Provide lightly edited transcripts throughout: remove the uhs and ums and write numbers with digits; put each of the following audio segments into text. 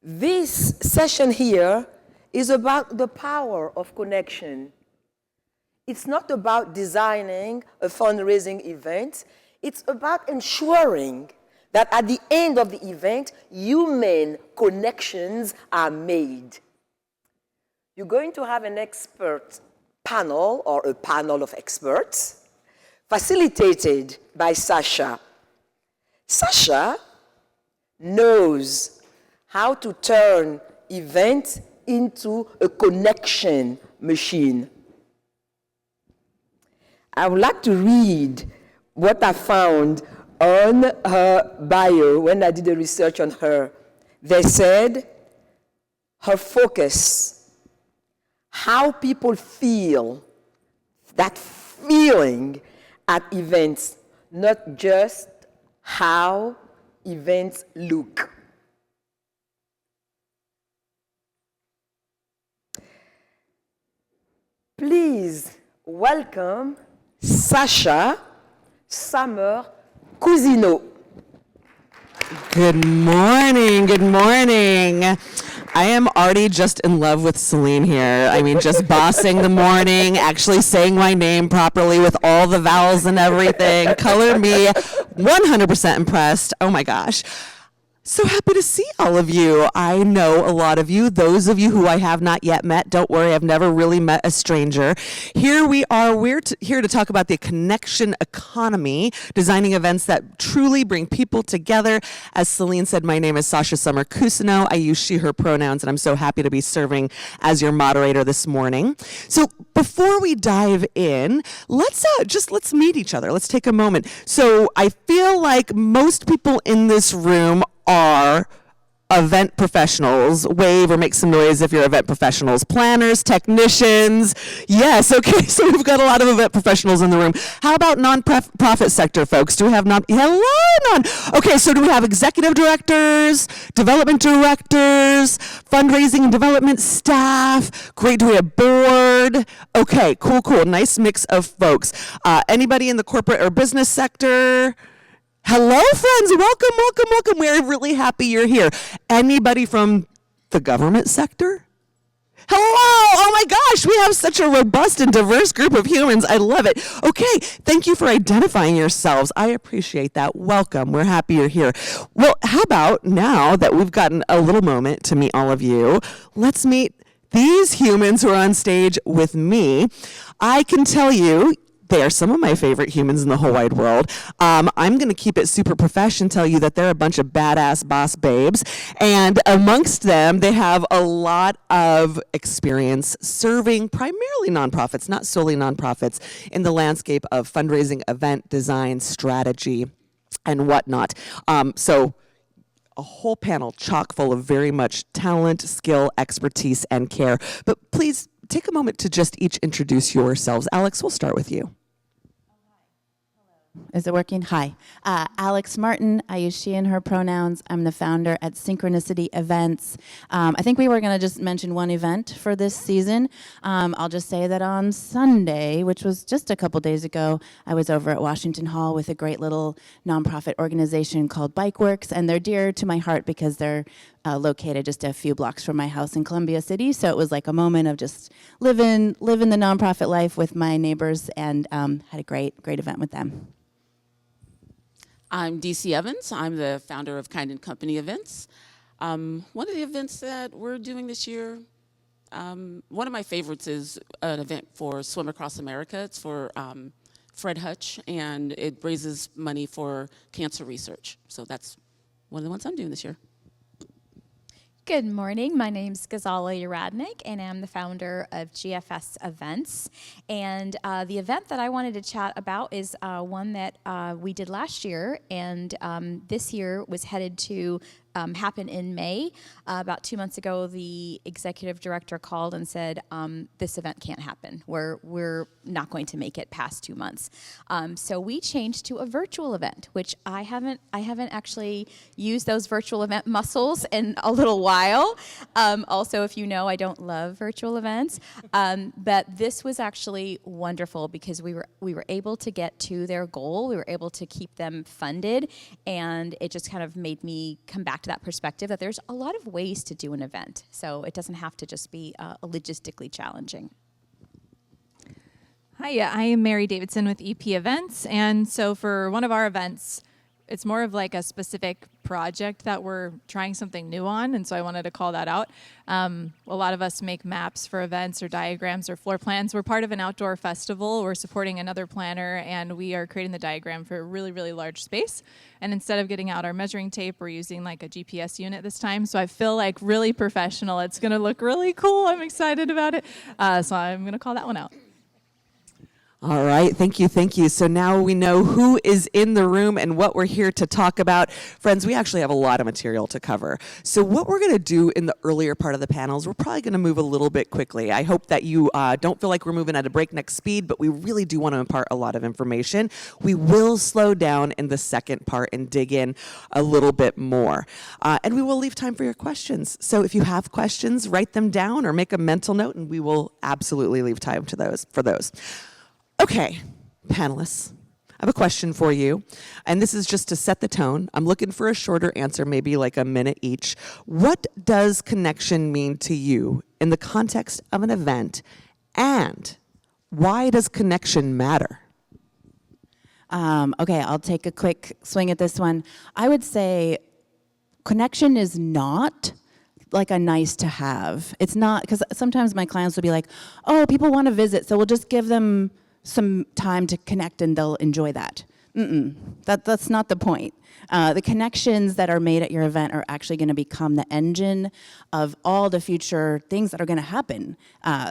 This session here is about the power of connection. It's not about designing a fundraising event. It's about ensuring that at the end of the event, human connections are made. You're going to have an expert panel or a panel of experts facilitated by Sasha. Sasha knows how to turn events into a connection machine. I would like to read what I found on her bio when I did the research on her. They said her focus, how people feel, that feeling at events, not just how events look. Please welcome Sasha Summer Cousineau. Good morning, good morning. I am already just in love with Celine here. I mean, just bossing the morning, actually saying my name properly with all the vowels and everything. Color me 100% impressed. Oh my gosh. So happy to see all of you. I know a lot of you. Those of you who I have not yet met, don't worry, I've never really met a stranger. Here we are, here to talk about the connection economy, designing events that truly bring people together. As Celine said, my name is Sasha Summer Cousineau. I use she, her pronouns, and I'm so happy to be serving as your moderator this morning. So before we dive in, let's meet each other. Let's take a moment. So I feel like most people in this room are event professionals. Wave or make some noise if you're event professionals. Planners, technicians. Yes, okay, so we've got a lot of event professionals in the room. How about non-profit sector folks? Do we have Okay, so do we have executive directors, development directors, fundraising and development staff? Great, do we have board? Okay, cool. Nice mix of folks. Anybody in the corporate or business sector? Hello, friends. Welcome. We're really happy you're here. Anybody from the government sector? Hello. Oh, my gosh. We have such a robust and diverse group of humans. I love it. Okay. Thank you for identifying yourselves. I appreciate that. Welcome. We're happy you're here. Well, how about now that we've gotten a little moment to meet all of you, let's meet these humans who are on stage with me. I can tell you, they are some of my favorite humans in the whole wide world. I'm going to keep it super professional, tell you that they're a bunch of badass boss babes. And amongst them, they have a lot of experience serving primarily nonprofits, not solely nonprofits, in the landscape of fundraising, event design, strategy, and whatnot. So a whole panel chock full of very much talent, skill, expertise, and care. But please take a moment to just each introduce yourselves. Alex, we'll start with you. Is it working? Hi. Alex Martin. I use she and her pronouns. I'm the founder at Synchronicity Events. I think we were going to just mention one event for this season. I'll just say that on Sunday, which was just a couple days ago, I was over at Washington Hall with a great little nonprofit organization called Bikeworks, and they're dear to my heart because they're located just a few blocks from my house in Columbia City. So it was like a moment of just living the nonprofit life with my neighbors, and had a great event with them. I'm Deci Evans. I'm the founder of Kind & Company Events. One of the events that we're doing this year, one of my favorites is an event for Swim Across America. It's for Fred Hutch, and it raises money for cancer research. So that's one of the ones I'm doing this year. Good morning. My name's Gazala Uradnik, and I'm the founder of GFS Events. And the event that I wanted to chat about is one that we did last year, and this year was headed to happen in May. About 2 months ago, the executive director called and said, this event can't happen. We're not going to make it past 2 months. So we changed to a virtual event, which I haven't actually used those virtual event muscles in a little while. Also, if you know, I don't love virtual events. But this was actually wonderful because we were able to get to their goal. We were able to keep them funded, and it just kind of made me come back to that perspective that there's a lot of ways to do an event. So it doesn't have to just be logistically challenging. Hi, I am Mary Davidson with EP Events, and so for one of our events, it's more of like a specific project that we're trying something new on, and so I wanted to call that out. A lot of us make maps for events or diagrams or floor plans. We're part of an outdoor festival. We're supporting another planner, and we are creating the diagram for a really, really large space. And instead of getting out our measuring tape, we're using like a GPS unit this time, so I feel like really professional. It's going to look really cool. I'm excited about it, so I'm going to call that one out. All right, thank you, thank you. So now we know who is in the room and what we're here to talk about. Friends, we actually have a lot of material to cover. So what we're gonna do in the earlier part of the panels, we're probably gonna move a little bit quickly. I hope that you don't feel like we're moving at a breakneck speed, but we really do wanna impart a lot of information. We will slow down in the second part and dig in a little bit more. And we will leave time for your questions. So if you have questions, write them down or make a mental note, and we will absolutely leave time for those. Okay, panelists, I have a question for you, and this is just to set the tone. I'm looking for a shorter answer, maybe like a minute each. What does connection mean to you in the context of an event, and why does connection matter? Okay, I'll take a quick swing at this one. I would say connection is not like a nice to have. It's not, because sometimes my clients will be like, oh, people want to visit, so we'll just give them some time to connect and they'll enjoy that. That's not the point. The connections that are made at your event are actually going to become the engine of all the future things that are going to happen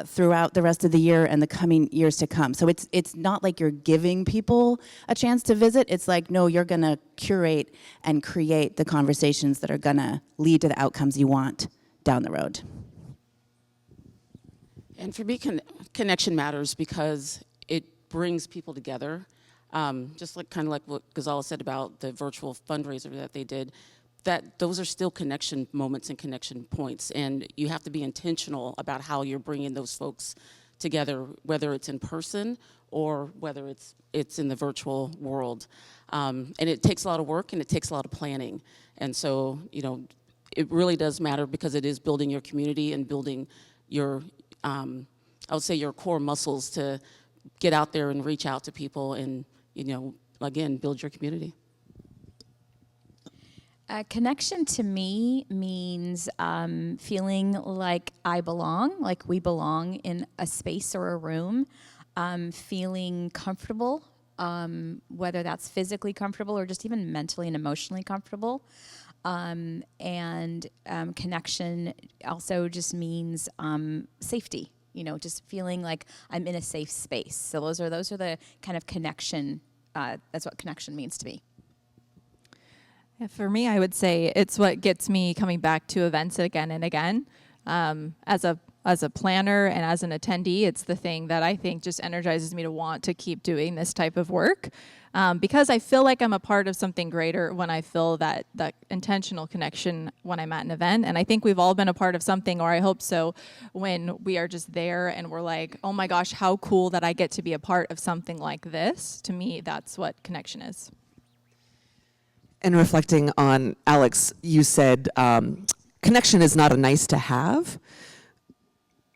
throughout the rest of the year and the coming years to come. So it's not like you're giving people a chance to visit. It's like, no, you're going to curate and create the conversations that are going to lead to the outcomes you want down the road. And for me, connection matters because it brings people together. Just like kind of like what Gazala said about the virtual fundraiser that they did, that those are still connection moments and connection points, and you have to be intentional about how you're bringing those folks together, whether it's in person or whether it's in the virtual world. And it takes a lot of work and it takes a lot of planning, and so it really does matter because it is building your community and building your I would say your core muscles to get out there and reach out to people and, again, build your community. Connection to me means feeling like I belong, like we belong in a space or a room, feeling comfortable, whether that's physically comfortable or just even mentally and emotionally comfortable. And connection also just means safety. Just feeling like I'm in a safe space. So those are the kind of connection. That's what connection means to me. Yeah, for me, I would say it's what gets me coming back to events again and again. As a planner and as an attendee, it's the thing that I think just energizes me to want to keep doing this type of work. Because I feel like I'm a part of something greater when I feel that intentional connection when I'm at an event. And I think we've all been a part of something, or I hope so, when we are just there and we're like, oh my gosh, how cool that I get to be a part of something like this. To me, that's what connection is. And reflecting on Alex, you said connection is not a nice to have.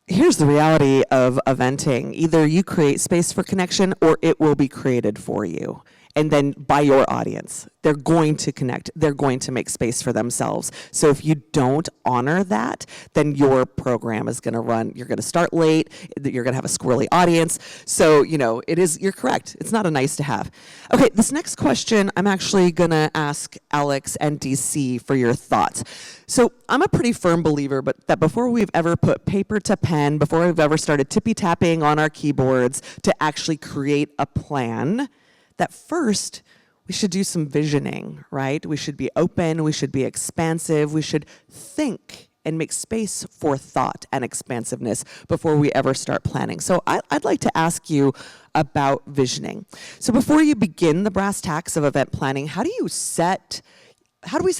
Here's the reality of eventing. Either you create space for connection or it will be created for you. And then by your audience, they're going to connect. They're going to make space for themselves. So if you don't honor that, then your program is going to run. You're going to start late. You're going to have a squirrely audience. So, you're correct. It's not a nice to have. Okay, this next question, I'm actually going to ask Alex and Deci for your thoughts. So I'm a pretty firm believer that before we've ever put paper to pen, before we've ever started tippy-tapping on our keyboards to actually create a plan, that first we should do some visioning, right? We should be open, we should be expansive, we should think and make space for thought and expansiveness before we ever start planning. So I'd like to ask you about visioning. So before you begin the brass tacks of event planning, how do we set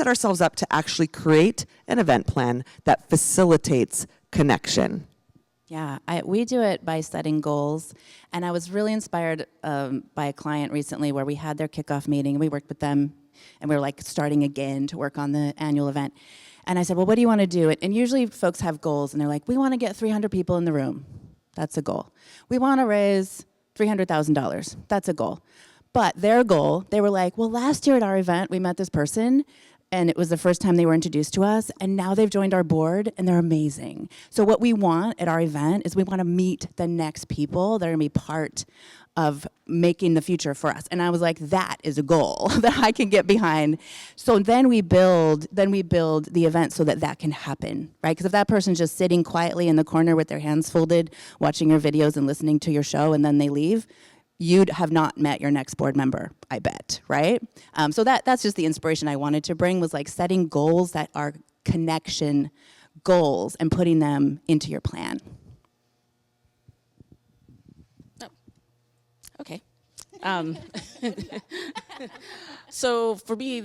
ourselves up to actually create an event plan that facilitates connection? Yeah, we do it by setting goals. And I was really inspired by a client recently where we had their kickoff meeting and we worked with them and we were like starting again to work on the annual event. And I said, well, what do you want to do? And usually folks have goals and they're like, we want to get 300 people in the room. That's a goal. We want to raise $300,000. That's a goal. But their goal, they were like, well, last year at our event, we met this person, and it was the first time they were introduced to us, and now they've joined our board, and they're amazing. So what we want at our event is we want to meet the next people that are going to be part of making the future for us. And I was like, that is a goal that I can get behind. So then we build the event so that that can happen, right? Because if that person's just sitting quietly in the corner with their hands folded, watching your videos and listening to your show, and then they leave, you'd have not met your next board member, I bet, right? So that's just the inspiration I wanted to bring, was like setting goals that are connection goals and putting them into your plan. Oh. Okay. So for me,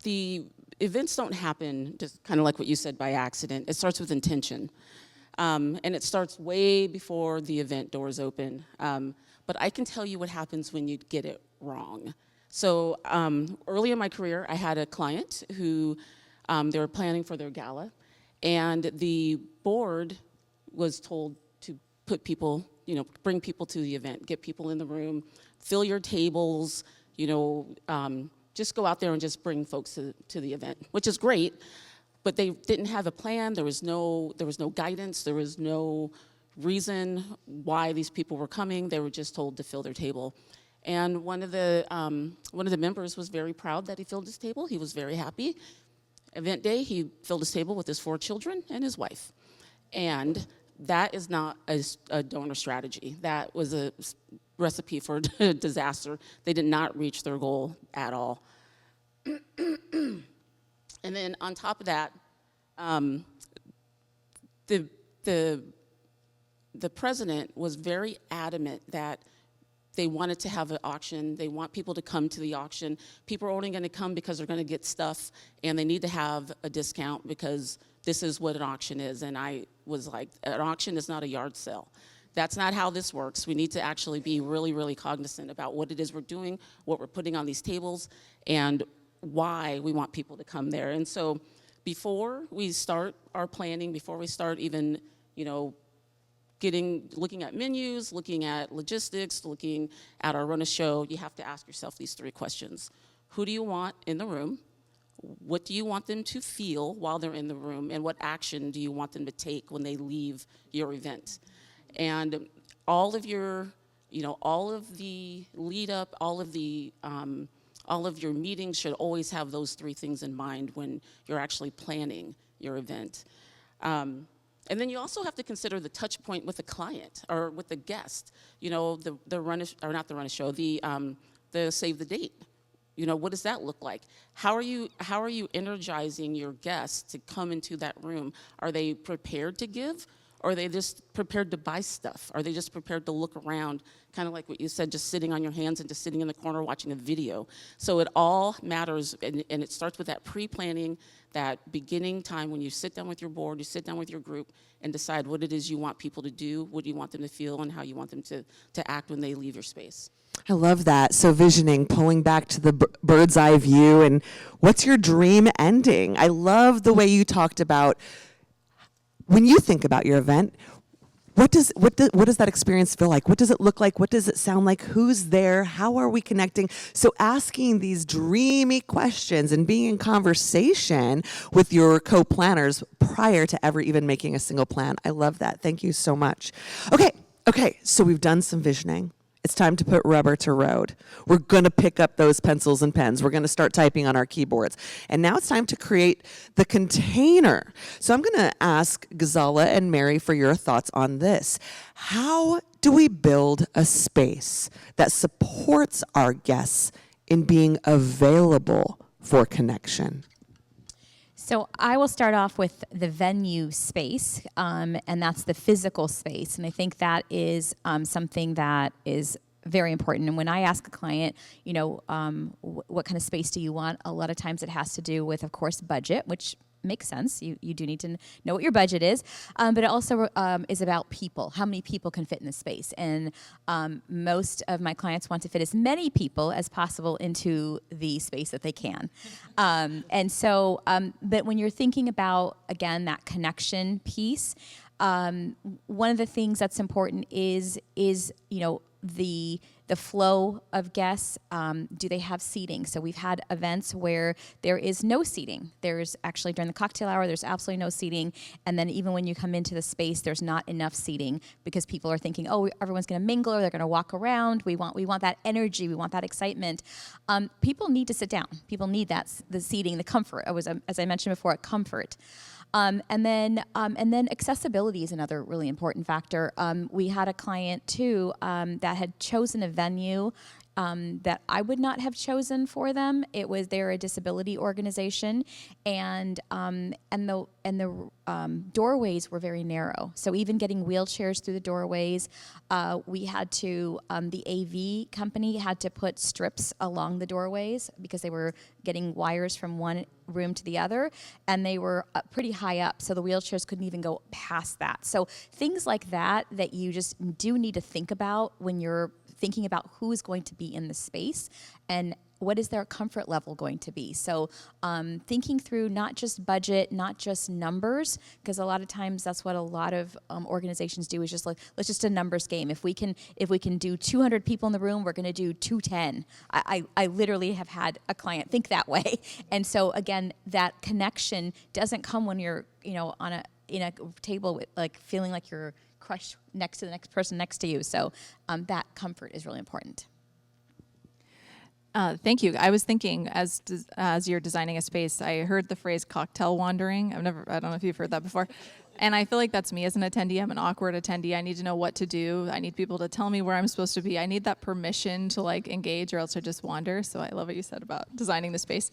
the events don't happen just kind of like what you said by accident. It starts with intention. And it starts way before the event doors open. But I can tell you what happens when you get it wrong. So early in my career, I had a client who they were planning for their gala, and the board was told to put people, bring people to the event, get people in the room, fill your tables, just go out there and just bring folks to the event, which is great. But they didn't have a plan. There was no guidance. There was no reason why these people were coming. They were just told to fill their table. And one of the members was very proud that he filled his table. He was very happy. Event day, he filled his table with his 4 children and his wife. And that is not a donor strategy. That was a recipe for disaster. They did not reach their goal at all. And then on top of that, the president was very adamant that they wanted to have an auction. They want people to come to the auction. People are only going to come because they're going to get stuff, and they need to have a discount because this is what an auction is. And I was like, an auction is not a yard sale. That's not how this works. We need to actually be really, really cognizant about what it is we're doing, what we're putting on these tables, and why we want people to come there. And so before we start our planning, before we start even, looking at menus, looking at logistics, looking at our run a show, you have to ask yourself these 3 questions. Who do you want in the room? What do you want them to feel while they're in the room? And what action do you want them to take when they leave your event? And all of your, all of the lead up, all of your meetings should always have those 3 things in mind when you're actually planning your event. And then you also have to consider the touch point with the client or with the guest. The save the date. What does that look like? How are you energizing your guests to come into that room? Are they prepared to give? Or are they just prepared to buy stuff? Are they just prepared to look around, kind of like what you said, just sitting on your hands and just sitting in the corner watching a video? So it all matters, and it starts with that pre-planning, that beginning time when you sit down with your board, you sit down with your group, and decide what it is you want people to do, what you want them to feel, and how you want them to act when they leave your space. I love that. So visioning, pulling back to the bird's eye view, and what's your dream ending? I love the way you talked about when you think about your event, what does that experience feel like? What does it look like? What does it sound like? Who's there? How are we connecting? So asking these dreamy questions and being in conversation with your co-planners prior to ever even making a single plan. I love that. Thank you so much. Okay, so we've done some visioning. It's time to put rubber to road. We're going to pick up those pencils and pens. We're going to start typing on our keyboards. And now it's time to create the container. So I'm going to ask Gazala and Mary for your thoughts on this. How do we build a space that supports our guests in being available for connection? So I will start off with the venue space, and that's the physical space. And I think that is something that is very important. And when I ask a client, what kind of space do you want? A lot of times it has to do with, of course, budget, which makes sense. You do need to know what your budget is, but it also is about people. How many people can fit in the space? And most of my clients want to fit as many people as possible into the space that they can. And so, but when you're thinking about, again, that connection piece, one of the things that's important is the flow of guests. Do they have seating? So we've had events where there is no seating. There's actually, during the cocktail hour, there's absolutely no seating. And then even when you come into the space, there's not enough seating because people are thinking, oh, everyone's going to mingle or they're going to walk around. We want that energy. We want that excitement. People need to sit down. People need the seating, the comfort. As I mentioned before, comfort. And then accessibility is another really important factor. We had a client too that had chosen a venue that I would not have chosen for them. They're a disability organization, and the doorways were very narrow. So even getting wheelchairs through the doorways, we had to, the AV company had to put strips along the doorways because they were getting wires from one room to the other, and they were pretty high up, so the wheelchairs couldn't even go past that. So things like that you just do need to think about when you're thinking about who is going to be in the space and what is their comfort level going to be. So thinking through not just budget, not just numbers, because a lot of times that's what a lot of organizations do, is just like, let's just a numbers game. If we can do 200 people in the room, we're going to do 210. I literally have had a client think that way. And so again, that connection doesn't come when you're in a table with, like, feeling like you're crushed next to the next person next to you. So that comfort is really important. Thank you. I was thinking, as you're designing a space, I heard the phrase cocktail wandering. I don't know if you've heard that before. And I feel like that's me as an attendee. I'm an awkward attendee. I need to know what to do. I need people to tell me where I'm supposed to be. I need that permission to engage, or else I just wander. So I love what you said about designing the space.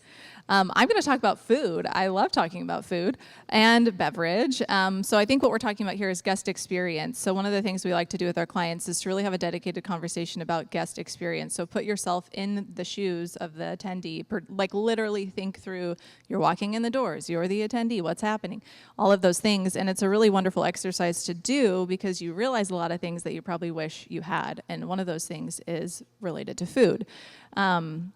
I'm going to talk about food. I love talking about food and beverage. So I think what we're talking about here is guest experience. So one of the things we like to do with our clients is to really have a dedicated conversation about guest experience. So put yourself in the shoes of the attendee. Literally think through, you're walking in the doors, you're the attendee, what's happening, all of those things. And it's a really wonderful exercise to do because you realize a lot of things that you probably wish you had. And one of those things is related to food. And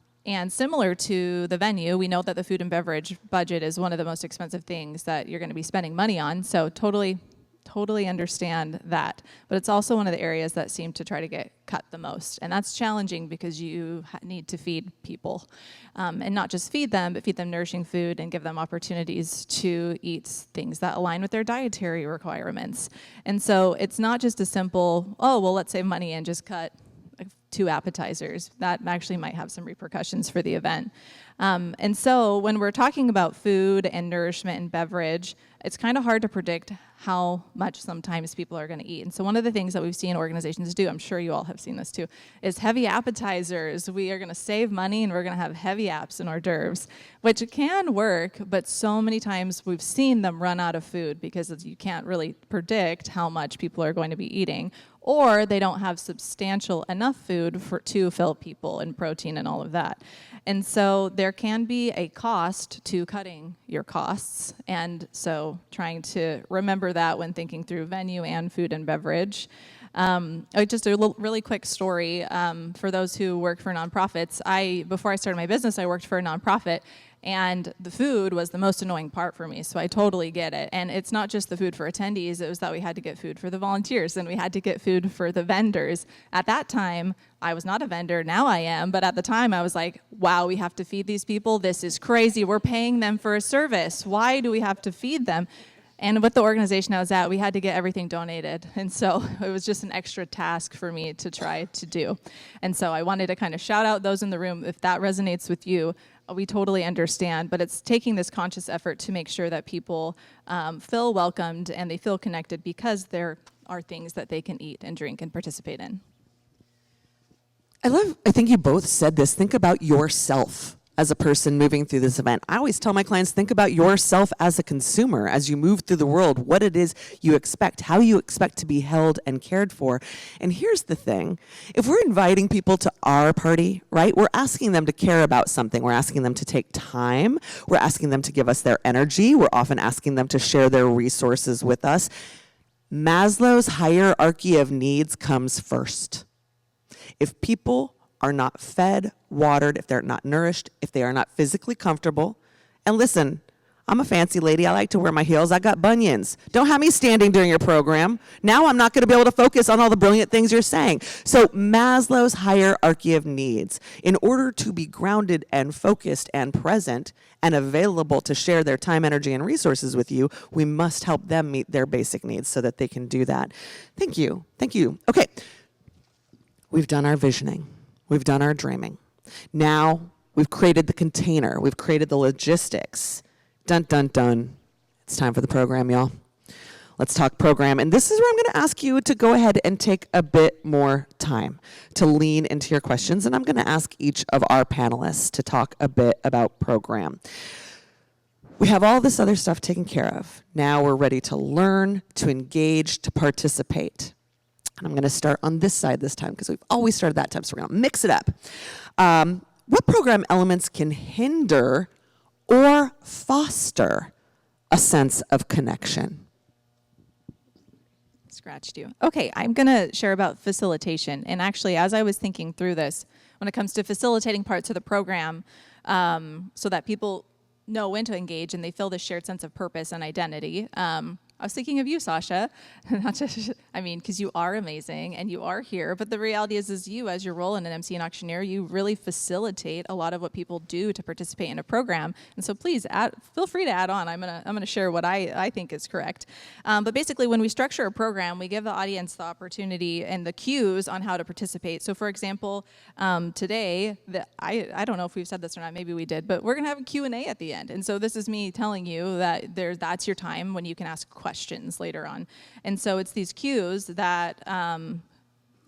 similar to the venue, we know that the food and beverage budget is one of the most expensive things that you're going to be spending money on. So totally understand that. But it's also one of the areas that seem to try to get cut the most. And that's challenging because you need to feed people. And not just feed them, but feed them nourishing food and give them opportunities to eat things that align with their dietary requirements. And so it's not just a simple, let's save money and just cut 2 appetizers. That actually might have some repercussions for the event. And so when we're talking about food and nourishment and beverage, it's kind of hard to predict how much sometimes people are going to eat. And so one of the things that we've seen organizations do, I'm sure you all have seen this too, is heavy appetizers. We are going to save money and we're going to have heavy apps and hors d'oeuvres, which can work, but so many times we've seen them run out of food because you can't really predict how much people are going to be eating, or they don't have substantial enough food to fill people in protein and all of that. And so there can be a cost to cutting your costs, and so trying to remember that when thinking through venue and food and beverage. Just a really quick story for those who work for nonprofits. Before I started my business, I worked for a nonprofit, and the food was the most annoying part for me, so I totally get it. And it's not just the food for attendees, it was that we had to get food for the volunteers, and we had to get food for the vendors. At that time, I was not a vendor, now I am, but at the time I was like, wow, we have to feed these people? This is crazy, we're paying them for a service. Why do we have to feed them? And with the organization I was at, we had to get everything donated. And so it was just an extra task for me to try to do. And so I wanted to kind of shout out those in the room. If that resonates with you, we totally understand. But it's taking this conscious effort to make sure that people feel welcomed and they feel connected because there are things that they can eat and drink and participate in. I think you both said this. Think about yourself. as a person moving through this event. I always tell my clients, think about yourself as a consumer as you move through the world, what it is you expect, how you expect to be held and cared for. And here's the thing, if we're inviting people to our party, right, we're asking them to care about something. We're asking them to take time. We're asking them to give us their energy. We're often asking them to share their resources with us. Maslow's hierarchy of needs comes first. If people are not fed, watered, if they're not nourished, if they are not physically comfortable. And listen, I'm a fancy lady. I like to wear my heels. I got bunions. Don't have me standing during your program. Now I'm not going to be able to focus on all the brilliant things you're saying. So Maslow's hierarchy of needs, in order to be grounded and focused and present and available to share their time, energy, and resources with you, we must help them meet their basic needs so that they can do that. Thank you. Thank you. Okay. We've done our visioning. We've done our dreaming. Now we've created the container. We've created the logistics. Dun, dun, dun. It's time for the program, y'all. Let's talk program. And this is where I'm going to ask you to go ahead and take a bit more time to lean into your questions. And I'm going to ask each of our panelists to talk a bit about program. We have all this other stuff taken care of. Now we're ready to learn, to engage, to participate. And I'm going to start on this side this time because we've always started that time, so we're going to mix it up. What program elements can hinder or foster a sense of connection? Scratched you. Okay, I'm going to share about facilitation. And actually, as I was thinking through this, when it comes to facilitating parts of the program so that people know when to engage and they feel this shared sense of purpose and identity, I was thinking of you, Sasha, not just, because you are amazing and you are here, but the reality is you, as your role in an MC and auctioneer, you really facilitate a lot of what people do to participate in a program. And so please feel free to add on. I'm gonna share what I think is correct. But basically, when we structure a program, we give the audience the opportunity and the cues on how to participate. So for example, today, I don't know if we've said this or not, maybe we did, but we're gonna have a Q&A at the end. And so this is me telling you that that's your time when you can ask questions later on. And so it's these cues that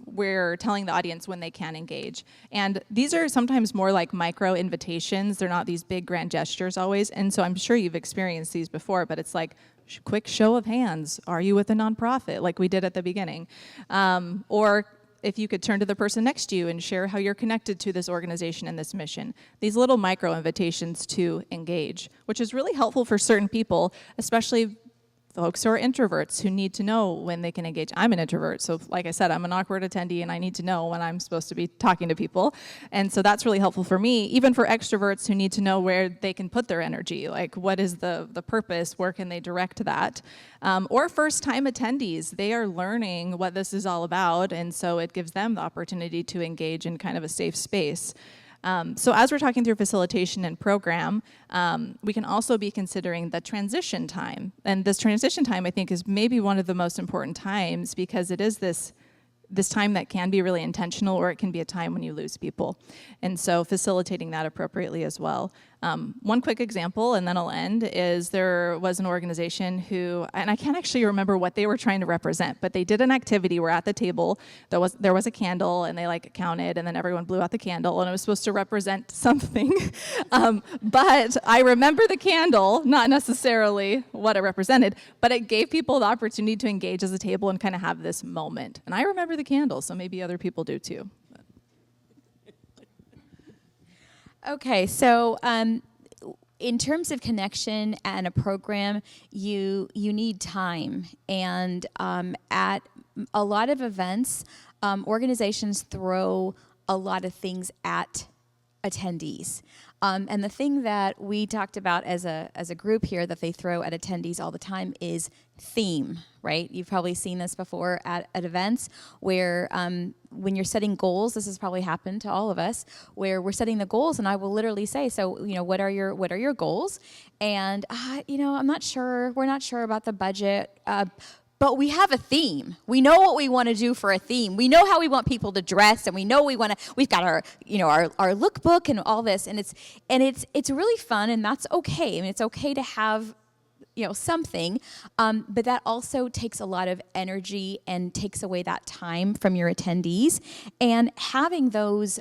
we're telling the audience when they can engage. And these are sometimes more like micro invitations. They're not these big grand gestures always. And so I'm sure you've experienced these before, but it's like, quick show of hands. Are you with a nonprofit? Like we did at the beginning. Or if you could turn to the person next to you and share how you're connected to this organization and this mission. These little micro invitations to engage, which is really helpful for certain people, especially folks who are introverts who need to know when they can engage. I'm an introvert, so like I said, I'm an awkward attendee and I need to know when I'm supposed to be talking to people. And so that's really helpful for me, even for extroverts who need to know where they can put their energy, like what is the purpose, where can they direct that? Or first-time attendees, they are learning what this is all about, and so it gives them the opportunity to engage in kind of a safe space. So as we're talking through facilitation and program, we can also be considering the transition time. And this transition time, I think, is maybe one of the most important times because it is this time that can be really intentional, or it can be a time when you lose people. And so facilitating that appropriately as well. One quick example, and then I'll end, is there was an organization who, and I can't actually remember what they were trying to represent, but they did an activity where at the table there was a candle, and they counted, and then everyone blew out the candle, and it was supposed to represent something. But I remember the candle, not necessarily what it represented, but it gave people the opportunity to engage as a table and kind of have this moment. And I remember the candle, so maybe other people do too. Okay, so in terms of connection and a program, you need time. And at a lot of events, organizations throw a lot of things at attendees. And the thing that we talked about as a group here that they throw at attendees all the time is theme, right? You've probably seen this before at events where when you're setting goals, this has probably happened to all of us, where we're setting the goals and I will literally say, so, what are your goals? And, I'm not sure, we're not sure about the budget, but we have a theme. We know what we want to do for a theme. We know how we want people to dress, and we know we've got our lookbook and all this, and it's really fun, and that's okay. I mean, it's okay to have something, but that also takes a lot of energy and takes away that time from your attendees. And having those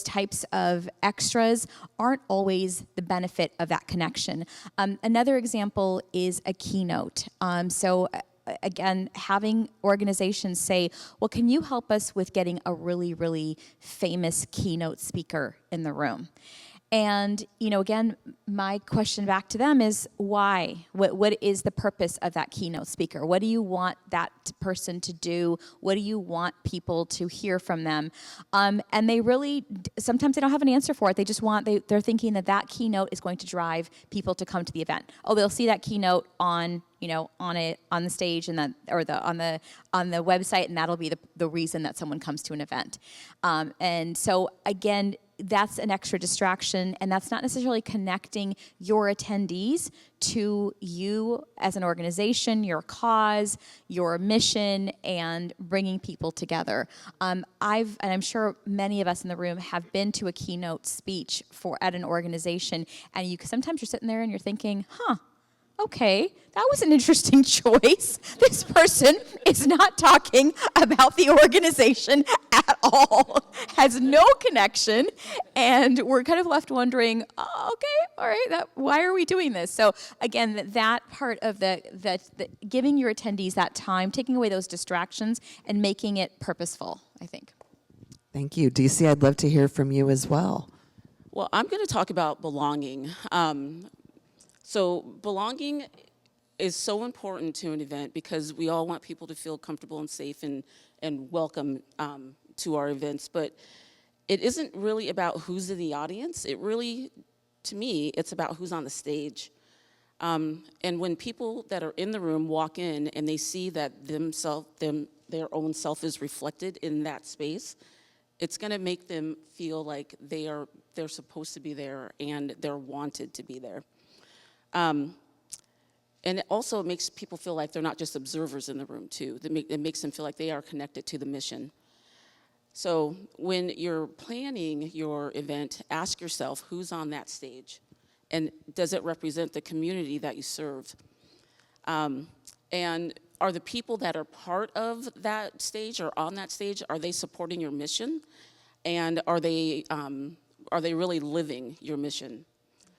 types of extras aren't always the benefit of that connection. Another example is a keynote. Again, having organizations say, well, can you help us with getting a really, really famous keynote speaker in the room? And, again, my question back to them is why? What is the purpose of that keynote speaker? What do you want that person to do? What do you want people to hear from them? And they really, sometimes they don't have an answer for it. They just they're thinking that keynote is going to drive people to come to the event. Oh, they'll see that keynote on the stage and on the website, and that'll be the reason that someone comes to an event. And so again, that's an extra distraction, and that's not necessarily connecting your attendees to you as an organization, your cause, your mission, and bringing people together. And I'm sure many of us in the room have been to a keynote speech at an organization, and sometimes you're sitting there and you're thinking, okay, that was an interesting choice. This person is not talking about the organization at all, has no connection, and we're kind of left wondering, okay, all right, why are we doing this? So again, that part of the giving your attendees that time, taking away those distractions, and making it purposeful, I think. Thank you. Deci, I'd love to hear from you as well. Well, I'm going to talk about belonging. So belonging is so important to an event because we all want people to feel comfortable and safe and welcome to our events. But it isn't really about who's in the audience. It really, to me, it's about who's on the stage. And when people that are in the room walk in and they see that their own self is reflected in that space, it's going to make them feel like they're supposed to be there and they're wanted to be there. And it also makes people feel like they're not just observers in the room, too. It makes them feel like they are connected to the mission. So when you're planning your event, ask yourself who's on that stage, and does it represent the community that you serve? And are the people that are part of that stage or on that stage, are they supporting your mission? And are they really living your mission?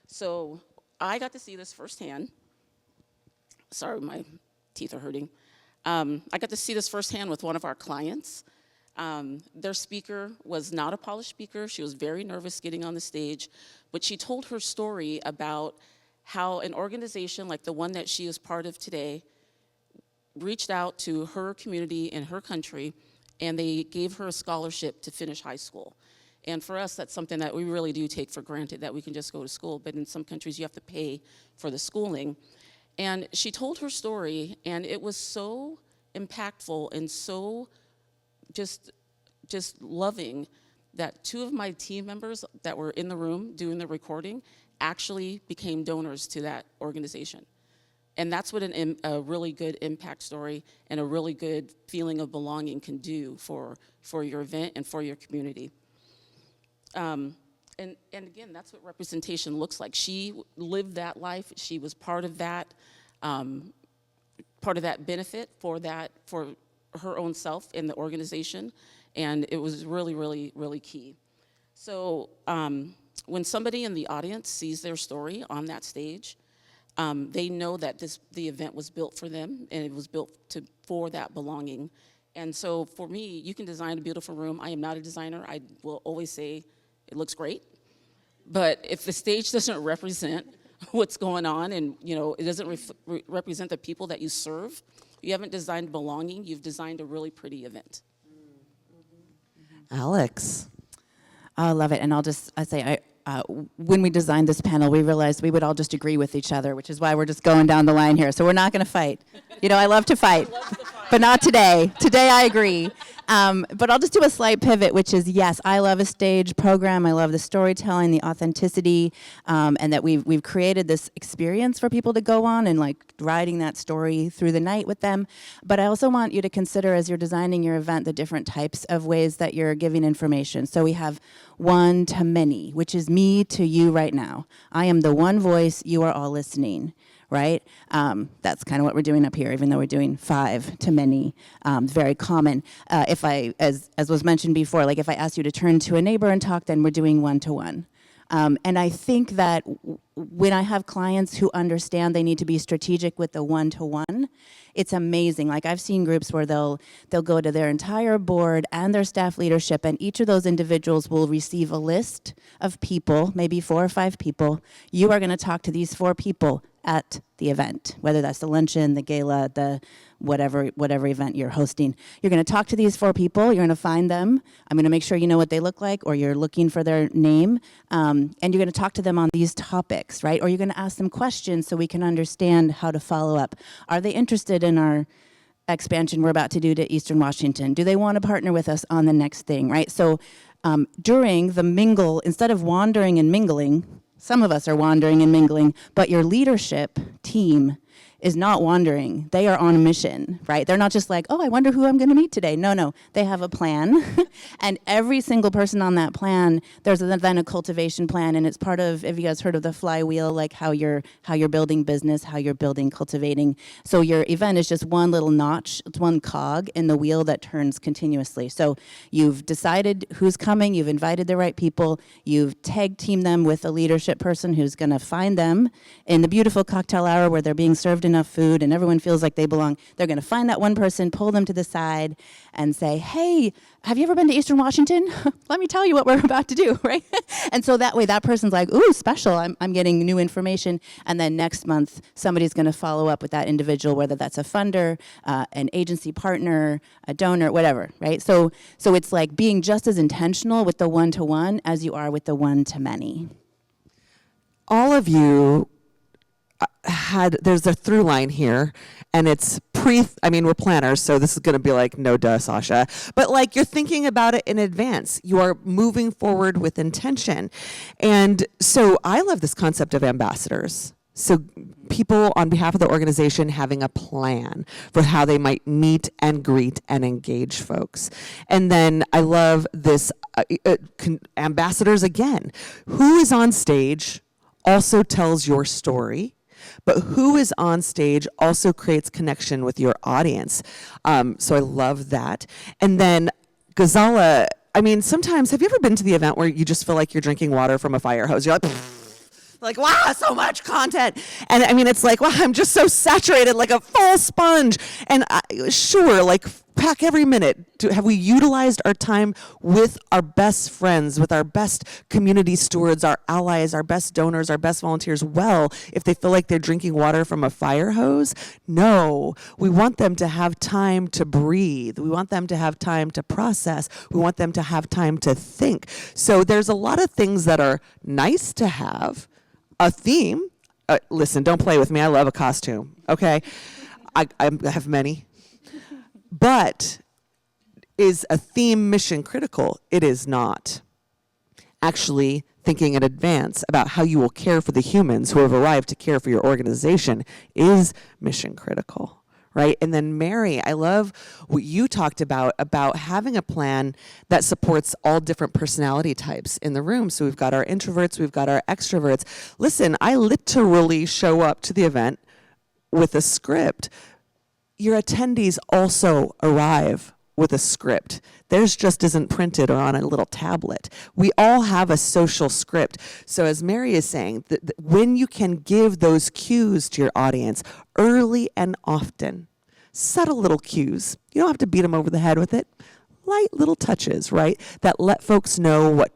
So I got to see this firsthand. Sorry, my teeth are hurting. I got to see this firsthand with one of our clients. Their speaker was not a polished speaker. She was very nervous getting on the stage, but she told her story about how an organization like the one that she is part of today reached out to her community in her country, and they gave her a scholarship to finish high school. And for us, that's something that we really do take for granted, that we can just go to school. But in some countries, you have to pay for the schooling. And she told her story, and it was so impactful and so just loving that two of my team members that were in the room doing the recording actually became donors to that organization. And that's what a really good impact story and a really good feeling of belonging can do for your event and for your community. And again, that's what representation looks like. She lived that life. She was part of that benefit for her own self in the organization, and it was really, really, really key. So when somebody in the audience sees their story on that stage, they know that the event was built for them, and it was built for that belonging. And so for me, you can design a beautiful room. I am not a designer. I will always say it looks great. But if the stage doesn't represent what's going on, and it doesn't represent the people that you serve, you haven't designed belonging. You've designed a really pretty event. Alex. I love it, and I'll say, when we designed this panel, we realized we would all just agree with each other, which is why we're just going down the line here. So we're not going to fight. I love to fight, but not today. Today I agree. But I'll just do a slight pivot, which is, yes, I love a stage program. I love the storytelling, the authenticity, and that we've created this experience for people to go on and like riding that story through the night with them. But I also want you to consider, as you're designing your event, the different types of ways that you're giving information. So we have one to many, which is me to you right now. I am the one voice, you are all listening. right? That's kind of what we're doing up here, even though we're doing 5 to many. Very common. If I, as was mentioned before, like if I ask you to turn to a neighbor and talk, then we're doing 1-to-1. And I think that when I have clients who understand they need to be strategic with the 1-to-1, it's amazing. Like I've seen groups where they'll go to their entire board and their staff leadership, and each of those individuals will receive a list of people, maybe 4 or 5 people. You are going to talk to these 4 people at the event, whether that's the luncheon, the gala, the whatever event you're hosting. You're going to talk to these 4 people. You're going to find them. I'm going to make sure you know what they look like, or you're looking for their name, and you're going to talk to them on these topics, right? Or you're going to ask them questions so we can understand how to follow up. Are they interested in our expansion we're about to do to Eastern Washington? Do they want to partner with us on the next thing, right? So during the mingle, instead of wandering and mingling, some of us are wandering and mingling, but your leadership team is not wandering. They are on a mission, right? They're not just like, oh, I wonder who I'm going to meet today. No. They have a plan. And every single person on that plan, there's then a cultivation plan. And it's part of, if you guys heard of the flywheel, like how you're building business, how you're building cultivating. So your event is just one little notch, it's one cog in the wheel that turns continuously. So you've decided who's coming, you've invited the right people, you've tag teamed them with a leadership person who's going to find them in the beautiful cocktail hour where they're being served enough food and everyone feels like they belong. They're going to find that one person, pull them to the side and say, hey, have you ever been to Eastern Washington? Let me tell you what we're about to do, right? And so that way that person's like, ooh, special, I'm getting new information. And then next month, somebody's going to follow up with that individual, whether that's a funder, an agency partner, a donor, whatever, right? So it's like being just as intentional with the 1-to-1 as you are with the 1-to-many. All of you there's a through line here, and it's we're planners, so this is going to be like, no duh, Sasha. But like, you're thinking about it in advance. You are moving forward with intention. And so I love this concept of ambassadors. So people on behalf of the organization having a plan for how they might meet and greet and engage folks. And then I love this ambassadors again. Who is on stage also tells your story, but who is on stage also creates connection with your audience. So I love that. And then Gazala, sometimes, have you ever been to the event where you just feel like you're drinking water from a fire hose? You're like, wow, so much content. And it's like, wow, I'm just so saturated, like a full sponge. And sure, like, pack every minute. Have we utilized our time with our best friends, with our best community stewards, our allies, our best donors, our best volunteers well, if they feel like they're drinking water from a fire hose? No. We want them to have time to breathe. We want them to have time to process. We want them to have time to think. So there's a lot of things that are nice to have. A theme. Listen, don't play with me. I love a costume. Okay? I have many. But is a theme mission critical? It is not. Actually, thinking in advance about how you will care for the humans who have arrived to care for your organization is mission critical, right? And then Mary, I love what you talked about having a plan that supports all different personality types in the room. So we've got our introverts, we've got our extroverts. Listen, I literally show up to the event with a script. Your attendees also arrive with a script. Theirs just isn't printed or on a little tablet. We all have a social script. So as Mary is saying, when you can give those cues to your audience early and often, subtle little cues, you don't have to beat them over the head with it. Light little touches, right? That let folks know what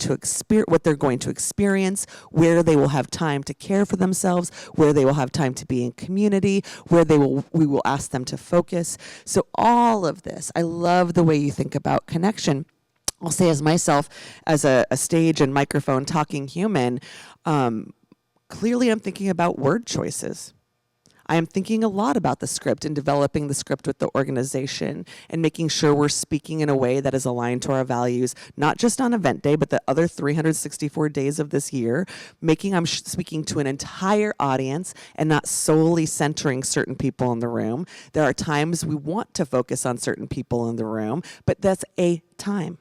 they're going to experience, where they will have time to care for themselves, where they will have time to be in community, where we will ask them to focus. So all of this, I love the way you think about connection. I'll say as myself, as a stage and microphone talking human, clearly I'm thinking about word choices. I am thinking a lot about the script and developing the script with the organization and making sure we're speaking in a way that is aligned to our values, not just on event day, but the other 364 days of this year, I'm speaking to an entire audience and not solely centering certain people in the room. There are times we want to focus on certain people in the room, but that's a time.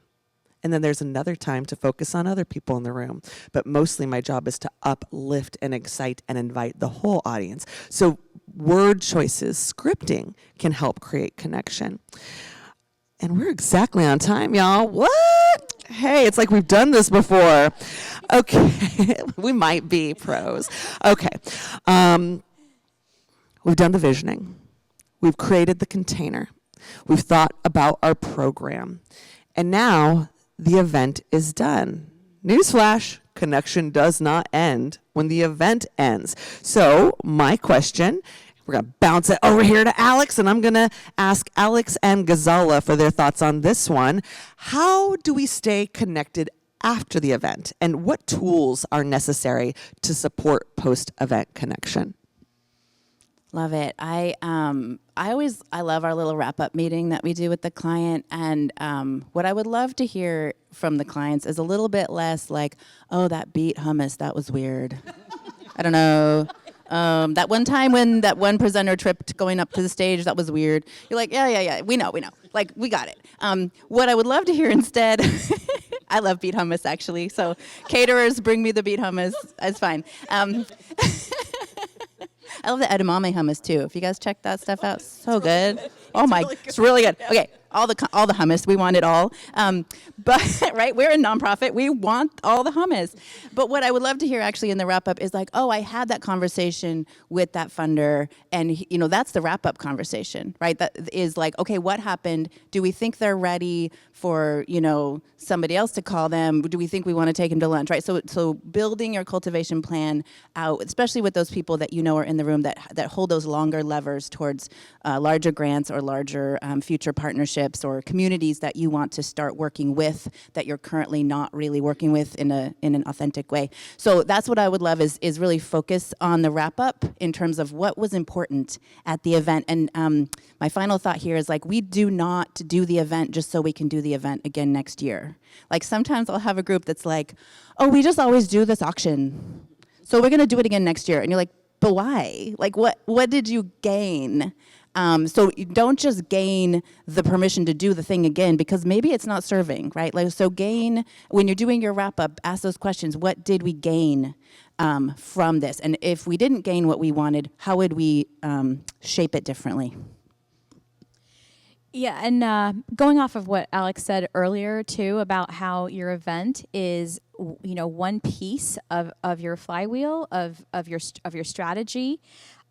And then there's another time to focus on other people in the room. But mostly my job is to uplift and excite and invite the whole audience. So word choices, scripting can help create connection. And we're exactly on time, y'all. What? Hey, it's like we've done this before. Okay, we might be pros. Okay, we've done the visioning. We've created the container. We've thought about our program. And now the event is done. Newsflash, connection does not end when the event ends. So my question, we're going to bounce it over here to Alex, and I'm going to ask Alex and Gazala for their thoughts on this one. How do we stay connected after the event, and what tools are necessary to support post-event connection? Love it. I love our little wrap-up meeting that we do with the client, and what I would love to hear from the clients is a little bit less like, oh, that beet hummus, that was weird. I don't know. That one time when that one presenter tripped going up to the stage, that was weird. You're like, yeah, we know. Like, we got it. What I would love to hear instead, I love beet hummus, actually, so caterers, bring me the beet hummus. It's fine. I love the edamame hummus too. If you guys check that stuff out, so good. Oh my, it's really good. Okay, all the hummus, we want it all. But right, we're a nonprofit. We want all the hummus. But what I would love to hear actually in the wrap up is like, oh, I had that conversation with that funder, and that's the wrap up conversation, right? That is like, okay, what happened? Do we think they're ready for somebody else to call them? Do we think we want to take them to lunch, right? So building your cultivation plan out, especially with those people that are in the room that hold those longer levers towards larger grants or larger future partnerships or communities that you want to start working with that you're currently not really working with in an authentic way. So that's what I would love is really focus on the wrap up in terms of what was important at the event. And my final thought here is like, we do not do the event just so we can do the event again next year. Like sometimes I'll have a group that's like, oh, we just always do this auction, so we're gonna do it again next year. And you're like, but why? Like what did you gain? So you don't just gain the permission to do the thing again because maybe it's not serving, right? Like, so gain, when you're doing your wrap up, ask those questions. What did we gain from this? And if we didn't gain what we wanted, how would we shape it differently? Yeah, and going off of what Alex said earlier too about how your event is, one piece of your flywheel of your strategy.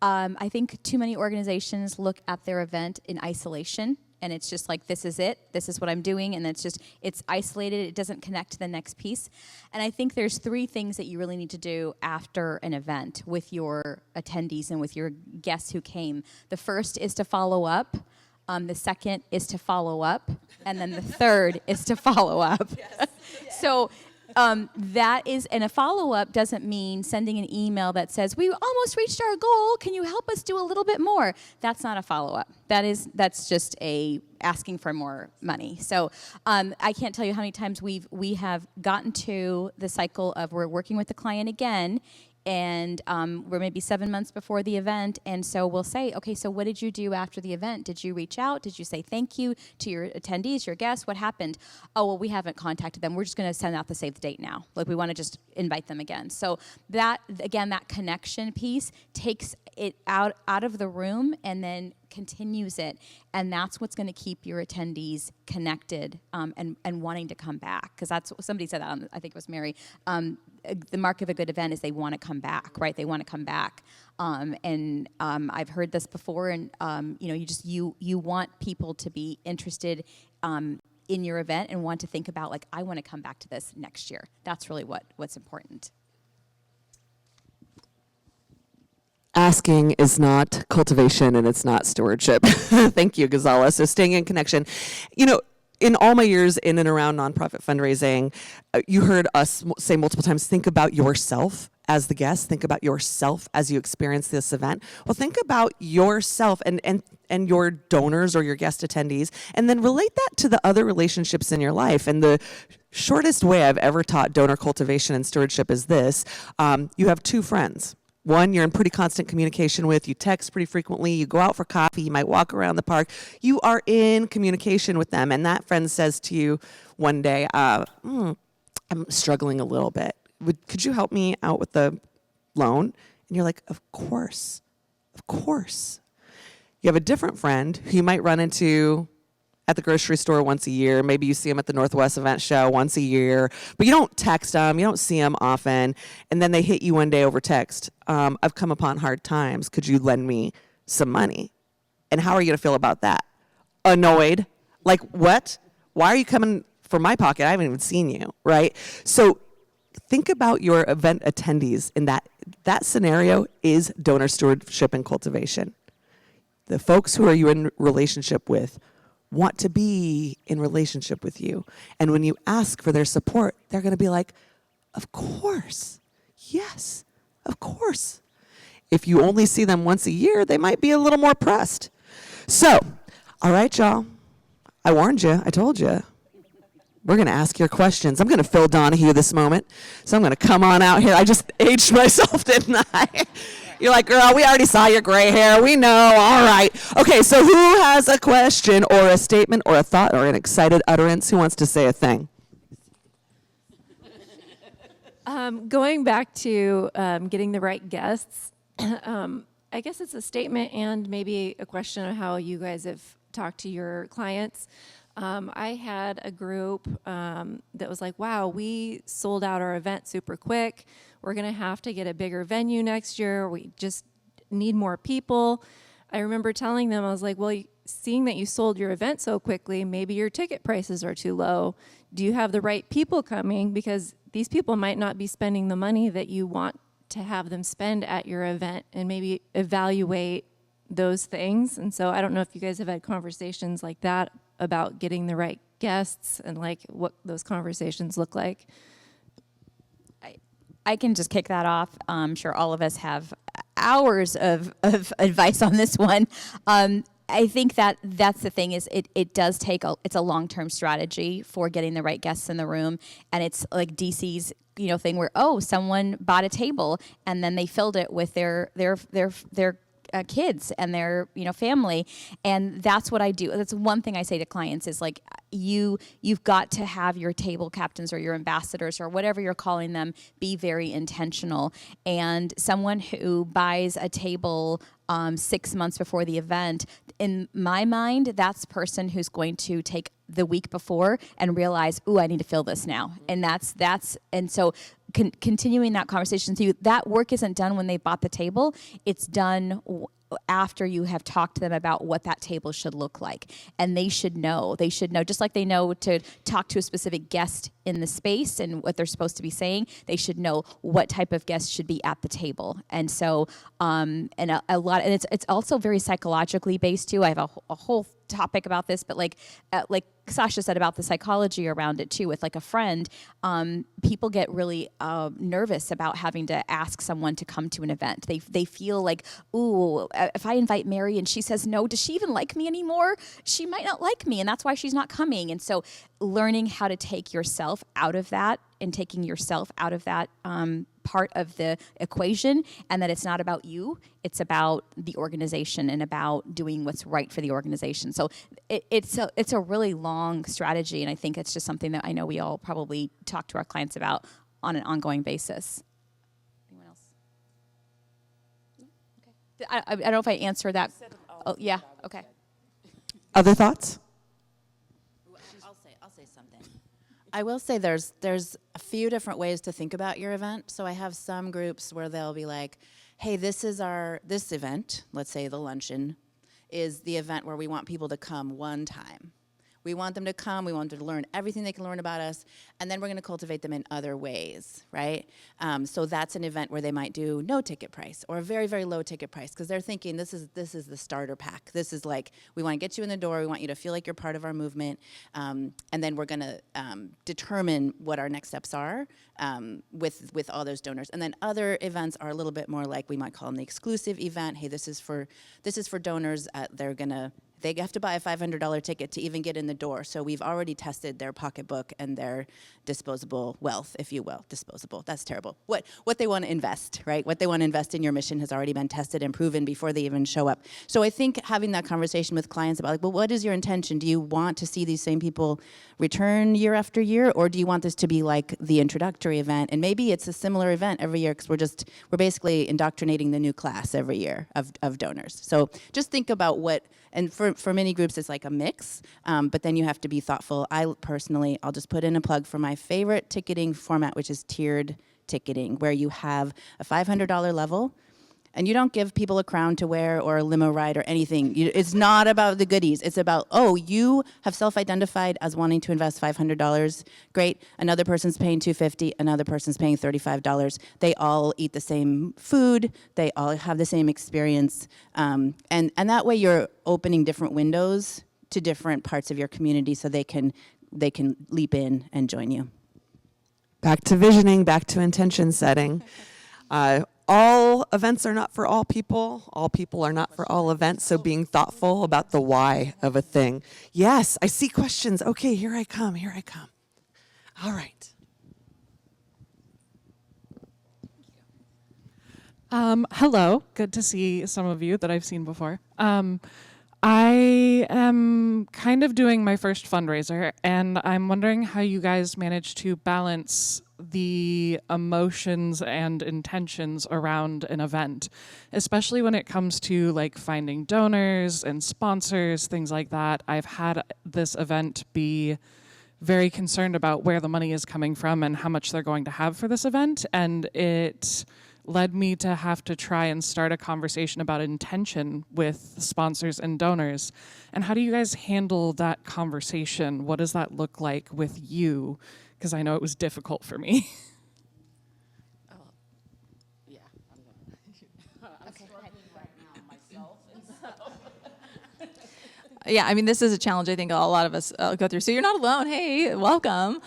I think too many organizations look at their event in isolation, and it's just like, this is it, this is what I'm doing, and it's isolated, it doesn't connect to the next piece. And I think there's 3 things that you really need to do after an event with your attendees and with your guests who came. The first is to follow up. The second is to follow up, and then the third is to follow up. Yes. So that is, and a follow-up doesn't mean sending an email that says, we almost reached our goal, can you help us do a little bit more? That's not a follow-up. That's just asking for more money. So I can't tell you how many times we have gotten to the cycle of we're working with the client again, and we're maybe 7 months before the event, and so we'll say, okay, so what did you do after the event? Did you reach out? Did you say thank you to your attendees, your guests? What happened? Oh, well, we haven't contacted them. We're just going to send out the save the date now. Like, we want to just invite them again. So that, again, that connection piece takes it out of the room and then continues it, and that's what's going to keep your attendees connected and wanting to come back, because that's what somebody said that I think it was Mary. The mark of a good event is they want to come back, right? They want to come back, and I've heard this before, and you want people to be interested in your event and want to think about, like, I want to come back to this next year. That's really what's important. Asking is not cultivation, and it's not stewardship. Thank you, Gazala. So staying in connection. In all my years in and around nonprofit fundraising, you heard us say multiple times, think about yourself as the guest, think about yourself as you experience this event. Well, think about yourself and your donors or your guest attendees, and then relate that to the other relationships in your life. And the shortest way I've ever taught donor cultivation and stewardship is this. You have 2 friends. one you're in pretty constant communication with, you text pretty frequently, you go out for coffee, you might walk around the park, you are in communication with them, and that friend says to you one day, I'm struggling a little bit. Could you help me out with the loan? And you're like, of course. You have a different friend who you might run into at the grocery store once a year. Maybe you see them at the NWES event show once a year, but you don't text them, you don't see them often, and then they hit you one day over text. I've come upon hard times. Could you lend me some money? And how are you going to feel about that? Annoyed? Like, what? Why are you coming for my pocket? I haven't even seen you, right? So think about your event attendees in that scenario is donor stewardship and cultivation. The folks who are you in relationship with want to be in relationship with you. And when you ask for their support, they're going to be like, of course, yes, of course. If you only see them once a year, they might be a little more pressed. So, all right, y'all. I warned you. I told you. We're going to ask your questions. I'm going to Phil Donahue this moment. So I'm going to come on out here. I just aged myself, didn't I? You're like, girl, we already saw your gray hair. We know. All right. Okay, so who has a question or a statement or a thought or an excited utterance? Who wants to say a thing? Going back to getting the right guests, I guess it's a statement and maybe a question of how you guys have talked to your clients. I had a group that was like, wow, we sold out our event super quick. We're going to have to get a bigger venue next year. We just need more people. I remember telling them, I was like, well, seeing that you sold your event so quickly, maybe your ticket prices are too low. Do you have the right people coming? Because these people might not be spending the money that you want to have them spend at your event, and maybe evaluate those things. And so I don't know if you guys have had conversations like that about getting the right guests and like what those conversations look like. I can just kick that off. I'm sure all of us have hours of advice on this one. I think that's the thing is it does take it's a long-term strategy for getting the right guests in the room, and it's like Deci's thing where someone bought a table and then they filled it with their kids and their family, and that's what I do. That's one thing I say to clients is like you've got to have your table captains or your ambassadors or whatever you're calling them be very intentional. And someone who buys a table 6 months before the event, in my mind, that's the person who's going to take the week before and realize, ooh, I need to fill this now. And and so continuing that conversation to you, that work isn't done when they bought the table. It's done after you have talked to them about what that table should look like. And they should know, just like they know to talk to a specific guest in the space and what they're supposed to be saying, they should know what type of guest should be at the table. And so, and it's also very psychologically based too. I have a whole topic about this, but like Sasha said about the psychology around it too, with like a friend, people get really nervous about having to ask someone to come to an event. They feel like, ooh, if I invite Mary and she says no, does she even like me anymore? She might not like me, and that's why she's not coming. And so learning how to take yourself out of that and taking yourself out of that part of the equation, and that it's not about you, it's about the organization and about doing what's right for the organization. So it's a really long strategy, and I think it's just something that I know we all probably talk to our clients about on an ongoing basis. Anyone else? Okay. I don't know if I answered that. Oh, yeah, okay. Other thoughts? I'll say something. I will say there's a few different ways to think about your event. So I have some groups where they'll be like, hey, this event, let's say the luncheon, is the event where we want people to come one time. We want them to come, we want them to learn everything they can learn about us, and then we're gonna cultivate them in other ways, right? So that's an event where they might do no ticket price or a very, very low ticket price, because they're thinking this is the starter pack. This is like, we wanna get you in the door, we want you to feel like you're part of our movement, and then we're gonna determine what our next steps are with all those donors. And then other events are a little bit more like, we might call them the exclusive event. Hey, this is for donors, they're gonna They have to buy a $500 ticket to even get in the door. So we've already tested their pocketbook and their disposable wealth, if you will. Disposable, that's terrible. What they want to invest, right? What they want to invest in your mission has already been tested and proven before they even show up. So I think having that conversation with clients about, like, well, what is your intention? Do you want to see these same people return year after year, or do you want this to be like the introductory event? And maybe it's a similar event every year, because we're basically indoctrinating the new class every year of donors. So just think about what, and for many groups it's like a mix, but then you have to be thoughtful. I'll just put in a plug for my favorite ticketing format, which is tiered ticketing, where you have a $500 level, and you don't give people a crown to wear or a limo ride or anything. It's not about the goodies. It's about, oh, you have self-identified as wanting to invest $500. Great. Another person's paying $250. Another person's paying $35. They all eat the same food. They all have the same experience. And that way you're opening different windows to different parts of your community so they can leap in and join you. Back to visioning, back to intention setting. All events are not for all people. All people are not for all events. So being thoughtful about the why of a thing. Yes, I see questions. Okay, here I come. All right. Hello. Good to see some of you that I've seen before. I am kind of doing my first fundraiser, and I'm wondering how you guys manage to balance the emotions and intentions around an event, especially when it comes to like finding donors and sponsors, things like that. I've had this event be very concerned about where the money is coming from and how much they're going to have for this event, and it led me to have to try and start a conversation about intention with sponsors and donors. And how do you guys handle that conversation? What does that look like with you? Because I know it was difficult for me. Yeah, I'm struggling right now myself. Yeah, I mean, this is a challenge I think a lot of us go through. So you're not alone. Hey, welcome.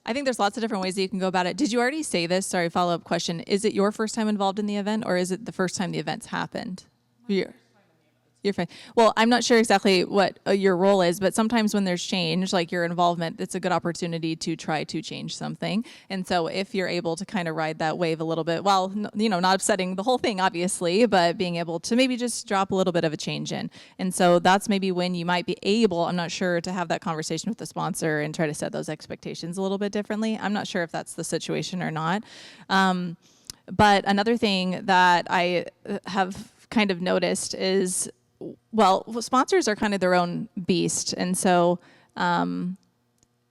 I think there's lots of different ways that you can go about it. Did you already say this? Sorry, follow-up question. Is it your first time involved in the event, or is it the first time the event's happened? You're fine. Well, I'm not sure exactly what your role is, but sometimes when there's change, like your involvement, it's a good opportunity to try to change something. And so if you're able to kind of ride that wave a little bit, while, not upsetting the whole thing, obviously, but being able to maybe just drop a little bit of a change in. And so that's maybe when you might be able, I'm not sure, to have that conversation with the sponsor and try to set those expectations a little bit differently. I'm not sure if that's the situation or not. But another thing that I have kind of noticed is, well, sponsors are kind of their own beast. And so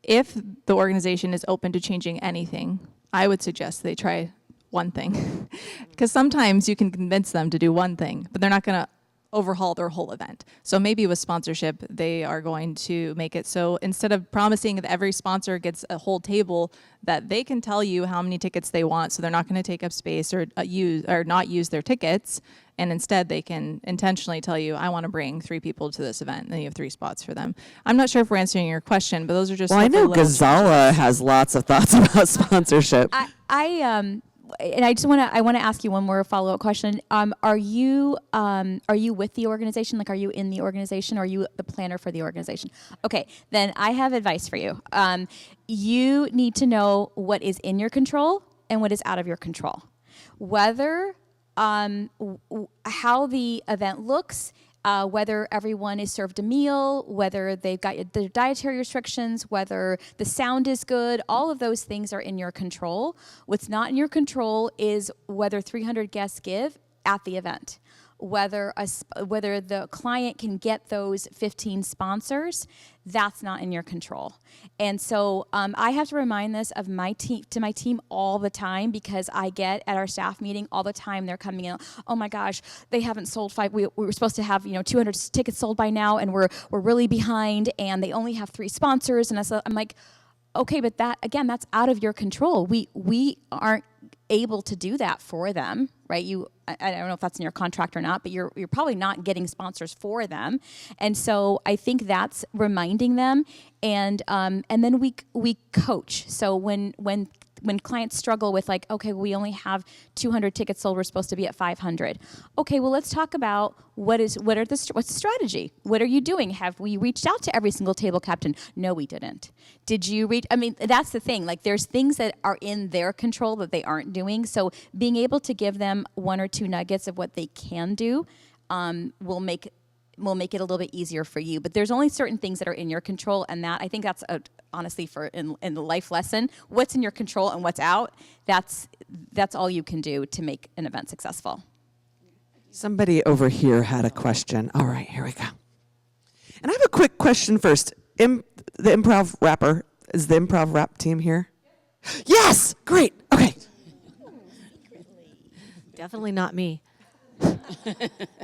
if the organization is open to changing anything, I would suggest they try one thing. Because sometimes you can convince them to do one thing, but they're not going to overhaul their whole event. So maybe with sponsorship, they are going to make it so instead of promising that every sponsor gets a whole table, that they can tell you how many tickets they want, so they're not going to take up space or not use their tickets. And instead, they can intentionally tell you, I want to bring 3 people to this event, and then you have 3 spots for them. I'm not sure if we're answering your question, but those are just. Well, I know Gazala has lots of thoughts about sponsorship. And I want to ask you one more follow-up question. Are you with the organization? Like, are you in the organization, or are you the planner for the organization? Okay, then I have advice for you. You need to know what is in your control and what is out of your control. Whether how the event looks, whether everyone is served a meal, whether they've got their dietary restrictions, whether the sound is good, all of those things are in your control. What's not in your control is whether 300 guests give at the event. Whether the client can get those 15 sponsors, that's not in your control. And so I have to remind this of my team all the time, because I get at our staff meeting all the time, they're coming in, oh my gosh, they haven't sold 5, we were supposed to have 200 tickets sold by now, and we're really behind, and they only have 3 sponsors. And I'm like, okay, but that's out of your control. We aren't able to do that for them, right? I don't know if that's in your contract or not, but you're probably not getting sponsors for them. And so I think that's reminding them, and then we coach. So when when clients struggle with like, okay, we only have 200 tickets sold, we're supposed to be at 500. Okay, well, let's talk about what's the strategy? What are you doing? Have we reached out to every single table captain? No, we didn't. Did you reach? I mean, that's the thing. Like, there's things that are in their control that they aren't doing. So being able to give them one or two nuggets of what they can do will make it a little bit easier for you. But there's only certain things that are in your control, and that I think that's honestly in the life lesson. What's in your control and what's out, that's all you can do to make an event successful. Somebody over here had a question. All right, here we go. And I have a quick question first. The improv rapper, is the improv rap team here? Yes, great, okay. Definitely not me.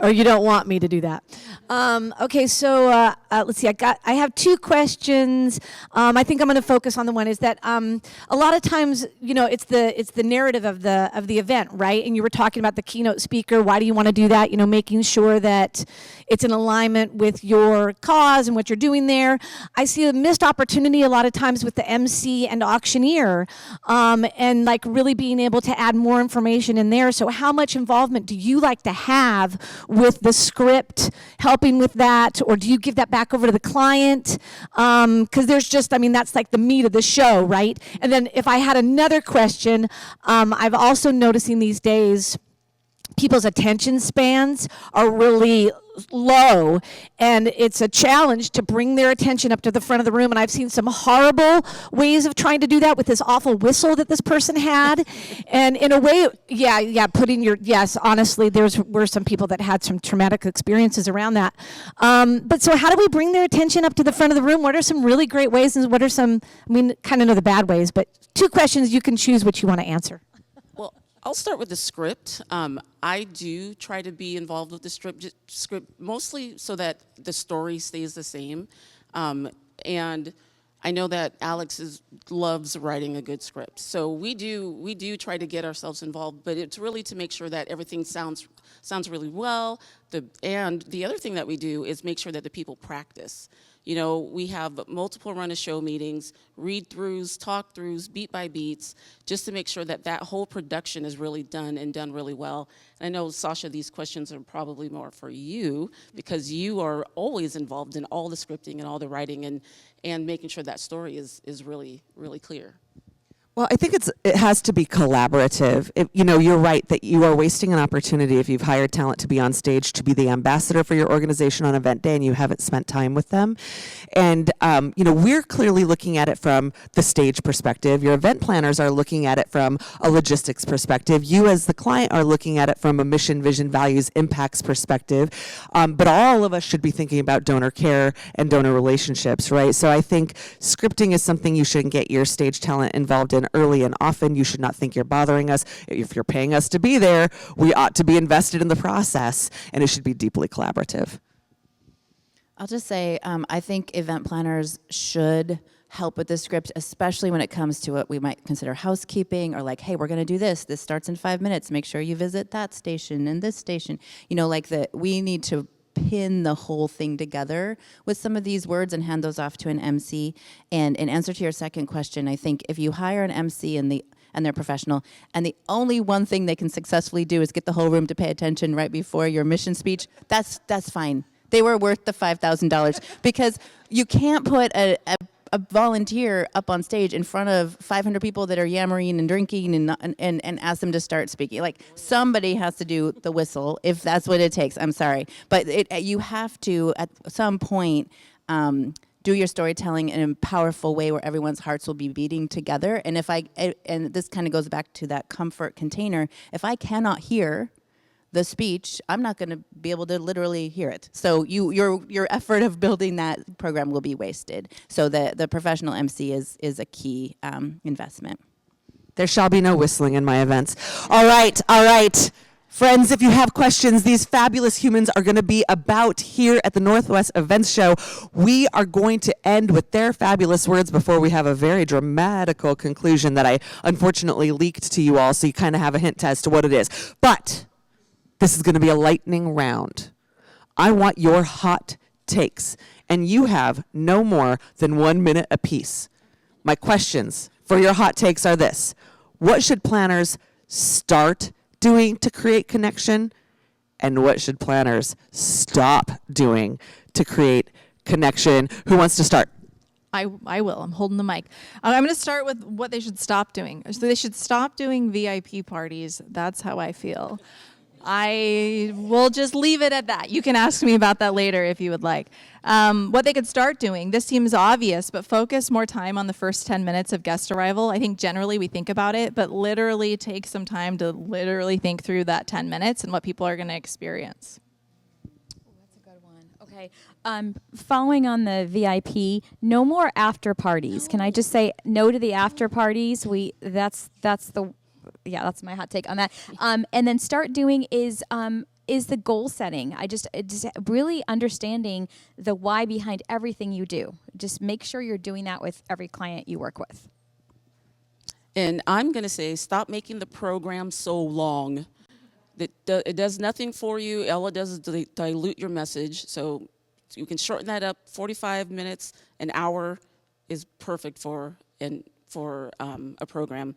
Or you don't want me to do that. Okay, so let's see. I have two questions. I think I'm going to focus on the one is that a lot of times, it's the narrative of the event, right? And you were talking about the keynote speaker. Why do you want to do that? Making sure that it's in alignment with your cause and what you're doing there. I see a missed opportunity a lot of times with the MC and auctioneer, and like really being able to add more information in there. So how much involvement do you like to have with the script, helping with that, or do you give that back over to the client? Because there's that's like the meat of the show, right? And then if I had another question, I've also noticing these days people's attention spans are really low, and it's a challenge to bring their attention up to the front of the room. And I've seen some horrible ways of trying to do that with this awful whistle that this person had. And in a way, honestly, were some people that had some traumatic experiences around that. But so how do we bring their attention up to the front of the room? What are some really great ways, and what are some, kind of know the bad ways, but two questions, you can choose what you want to answer. I'll start with the script. I do try to be involved with the script mostly so that the story stays the same. And I know that Alex loves writing a good script. So we do try to get ourselves involved, but it's really to make sure that everything sounds really well. And the other thing that we do is make sure that the people practice. We have multiple run-of-show meetings, read-throughs, talk-throughs, beat by beats, just to make sure that whole production is really done really well. And I know, Sasha, these questions are probably more for you because you are always involved in all the scripting and all the writing and making sure that story is really, really clear. Well, I think it has to be collaborative. You're right that you are wasting an opportunity if you've hired talent to be on stage to be the ambassador for your organization on event day and you haven't spent time with them. And, we're clearly looking at it from the stage perspective. Your event planners are looking at it from a logistics perspective. You as the client are looking at it from a mission, vision, values, impacts perspective. But all of us should be thinking about donor care and donor relationships, right? So I think scripting is something you should get your stage talent involved in early and often. You should not think you're bothering us. If you're paying us to be there, we ought to be invested in the process, and it should be deeply collaborative. I'll just say, I think event planners should help with the script, especially when it comes to what we might consider housekeeping, or like, hey, we're going to do this. This starts in 5 minutes. Make sure you visit that station and this station. We need to pin the whole thing together with some of these words and hand those off to an MC. And in answer to your second question, I think if you hire an MC and they're professional, and the only one thing they can successfully do is get the whole room to pay attention right before your mission speech, that's fine. They were worth the $5,000 because you can't put a volunteer up on stage in front of 500 people that are yammering and drinking and ask them to start speaking. Like, somebody has to do the whistle if that's what it takes. I'm sorry. But you have to, at some point, do your storytelling in a powerful way where everyone's hearts will be beating together. And and this kind of goes back to that comfort container. If I cannot hear the speech, I'm not going to be able to literally hear it. So your effort of building that program will be wasted. So the professional MC is a key investment. There shall be no whistling in my events. All right. Friends, if you have questions, these fabulous humans are going to be about here at the Northwest Events Show. We are going to end with their fabulous words before we have a very dramatical conclusion that I unfortunately leaked to you all, so you kind of have a hint as to what it is. But this is going to be a lightning round. I want your hot takes, and you have no more than 1 minute apiece. My questions for your hot takes are this. What should planners start doing to create connection? And what should planners stop doing to create connection? Who wants to start? I will. I'm holding the mic. I'm going to start with what they should stop doing. So they should stop doing VIP parties. That's how I feel. I will just leave it at that. You can ask me about that later if you would like. What they could start doing, this seems obvious, but focus more time on the first 10 minutes of guest arrival. I think generally we think about it, but literally take some time to literally think through that 10 minutes and what people are going to experience. That's a good one. Okay. Following on the VIP, no more after parties. Can I just say no to the after parties? That's my hot take on that. And then start doing is the goal setting. Just really understanding the why behind everything you do. Just make sure you're doing that with every client you work with. And I'm going to say, stop making the program so long. It does nothing for you. All it does is dilute your message. So you can shorten that up. 45 minutes, an hour is perfect for a program.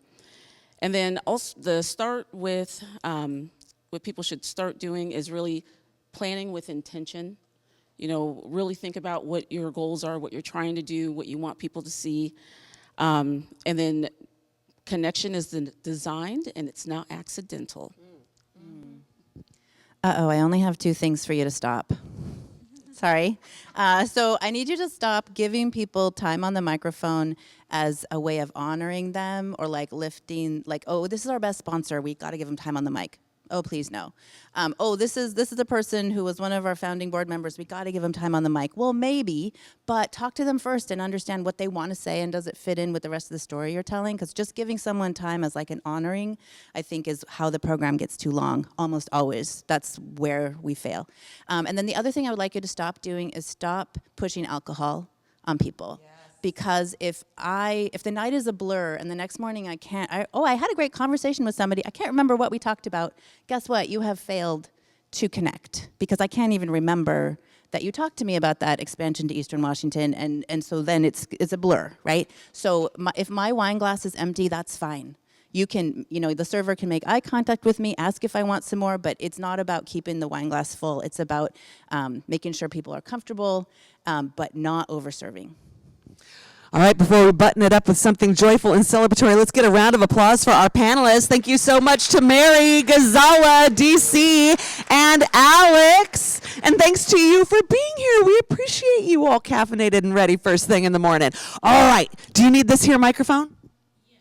And then also the start with what people should start doing is really planning with intention. You know, really think about what your goals are, what you're trying to do, what you want people to see. And then connection is designed and it's not accidental. Uh-oh, I only have 2 things for you to stop. Sorry. So I need you to stop giving people time on the microphone as a way of honoring them or like lifting, like, oh, this is our best sponsor. We got to give them time on the mic. Oh, please no. This is a person who was one of our founding board members. We got to give them time on the mic. Well, maybe, but talk to them first and understand what they want to say and does it fit in with the rest of the story you're telling? Because just giving someone time as like an honoring, I think is how the program gets too long, almost always. That's where we fail. And then the other thing I would like you to stop doing is stop pushing alcohol on people. Yes. Because if the night is a blur and the next morning I had a great conversation with somebody, I can't remember what we talked about, guess what? You have failed to connect because I can't even remember that you talked to me about that expansion to Eastern Washington, and so then it's a blur, right? So if my wine glass is empty, that's fine. You can, the server can make eye contact with me, ask if I want some more, but it's not about keeping the wine glass full. It's about making sure people are comfortable, but not over-serving. All right, before we button it up with something joyful and celebratory, let's get a round of applause for our panelists. Thank you so much to Mary, Gazala, Deci, and Alex. And thanks to you for being here. We appreciate you all caffeinated and ready first thing in the morning. All right, do you need this here microphone? Yes.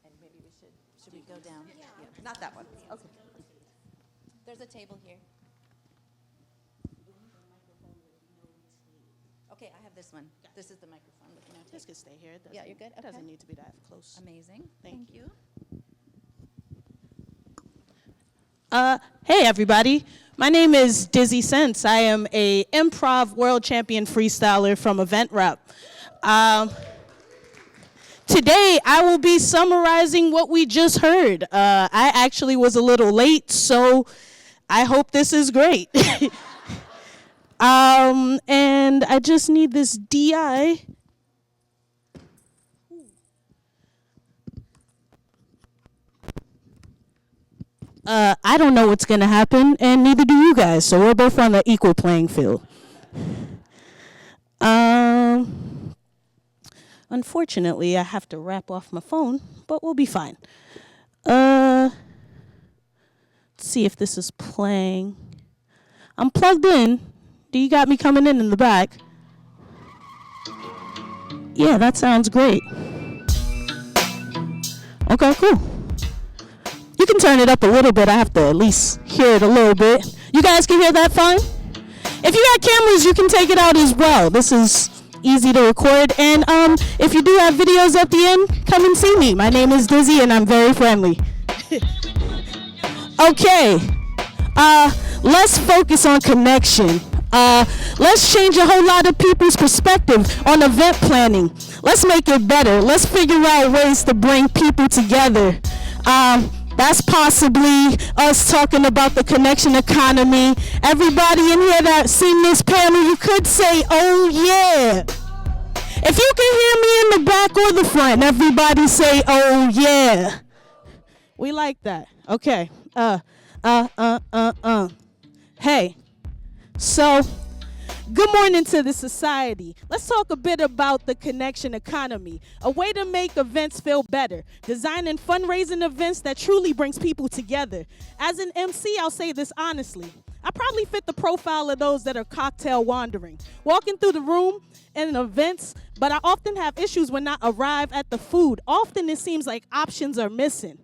And maybe should we go down? Yeah. Not that one. Okay. There's a table here. Okay, I have this one. This is the microphone. This could stay here. Yeah, you're good? It Okay. doesn't need to be that close. Amazing. Thank you. Hey, everybody. My name is Dizzy Sense. I am a improv world champion freestyler from Event Rep. Today, I will be summarizing what we just heard. I actually was a little late, so I hope this is great. And I just need this DI. I don't know what's going to happen, and neither do you guys, so we're both on the equal playing field. Unfortunately, I have to wrap off my phone, but we'll be fine. Let's see if this is playing. I'm plugged in. Do you got me coming in the back? Yeah, that sounds great. Okay, cool. You can turn it up a little bit. I have to at least hear it a little bit. You guys can hear that fine? If you got cameras, you can take it out as well. This is easy to record. And if you do have videos at the end, come and see me. My name is Dizzy, and I'm very friendly. Okay. Let's focus on connection. Let's change a whole lot of people's perspective on event planning. Let's make it better. Let's figure out ways to bring people together. That's possibly us talking about the connection economy. Everybody in here that's seen this panel, you could say, oh yeah. If If you can hear me in the back or the front, everybody say, oh yeah. We like that. Okay. Hey. So, good morning to the society. Let's talk a bit about the connection economy, a way to make events feel better, designing fundraising events that truly brings people together. As an MC, I'll say this honestly. I probably fit the profile of those that are cocktail wandering, walking through the room and events, but I often have issues when I arrive at the food. Often it seems like options are missing,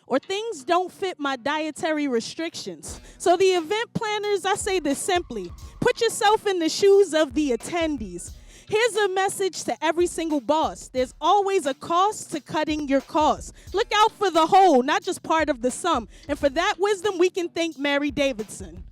or things don't fit my dietary restrictions. So the event planners, I say this simply, put yourself in the shoes of the attendees. Here's a message to every single boss. There's always a cost to cutting your costs. Look out for the whole, not just part of the sum. And for that wisdom, we can thank Mary Davidson.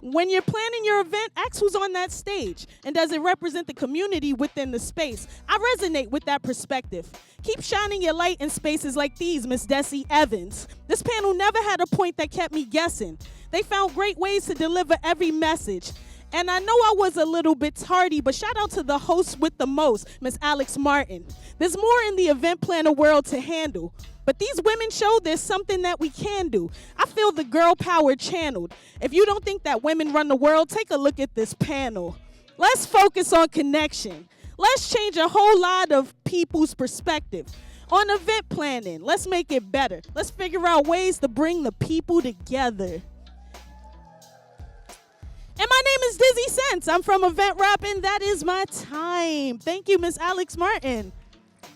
When you're planning your event, ask who's on that stage, and does it represent the community within the space? I resonate with that perspective. Keep shining your light in spaces like these, Miss Deci Evans. This panel never had a point that kept me guessing. They found great ways to deliver every message. And I know I was a little bit tardy, but shout out to the host with the most, Miss Alex Martin. There's more in the event planner world to handle, but these women show there's something that we can do. I feel the girl power channeled. If you don't think that women run the world, take a look at this panel. Let's focus on connection. Let's change a whole lot of people's perspective. On event planning, let's make it better. Let's figure out ways to bring the people together. And my name is Dizzy Sense. I'm from Event Rap, and that is my time. Thank you, Miss Alex Martin.